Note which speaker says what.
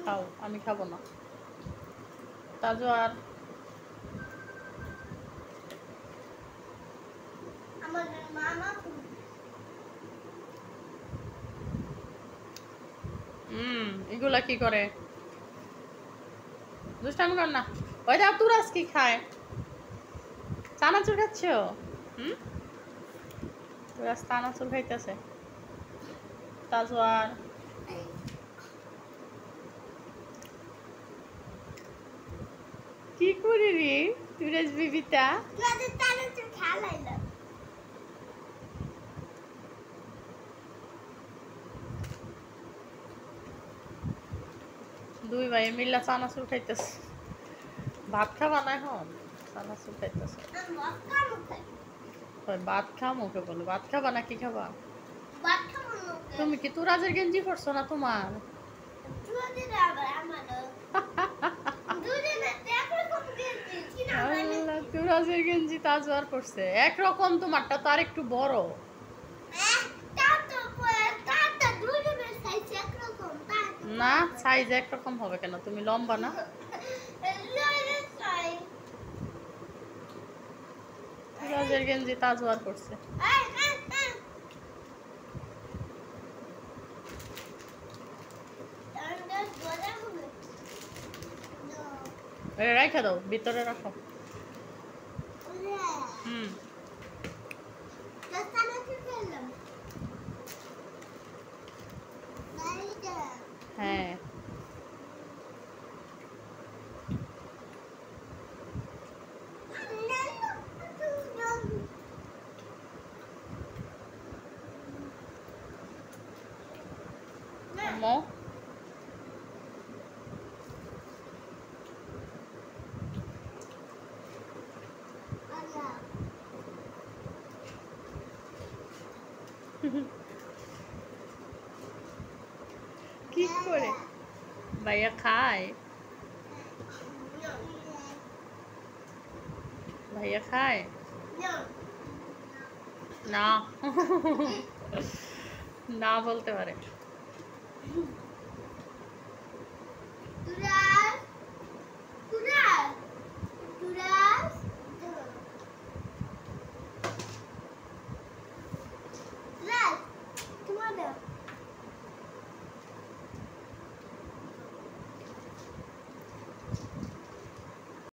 Speaker 1: খাও, আমি খাবো না। তাজু আর এগুলা কি করে? দুষ্টামি কর না। ওই দা তুরাজ কি খায়? চানাচুর খাচ্ছ? তুরাজ চানাচুর খাইতেছে। তাজু আর কি করি রে তুরাজ বিবিটা? দুই ভাই মিল্লা চানাচুর খাইতেছে। ভাত খাবা না এখন? চানাচুর খাইতেছে। ভাত খাও মুখে বলো, ভাত খাবা না কি খাবা? তুমি কি তুরাজের গেঞ্জি পরছো না তোমার? তুরাজের গেঞ্জি তাজু আর পরছে একরকম, তোমারটা তো আর একটু বড় না। সাইজ একরকম হবে কেন? তুমি লম্বা না। তুরাজের গেঞ্জি তাজু আর পরছে। রাখা দাও, ভিতরে রাখো। হ্যাঁ কি করে ভাইয়া খায়? ভাইয়া খায় না। না বলতে পারে।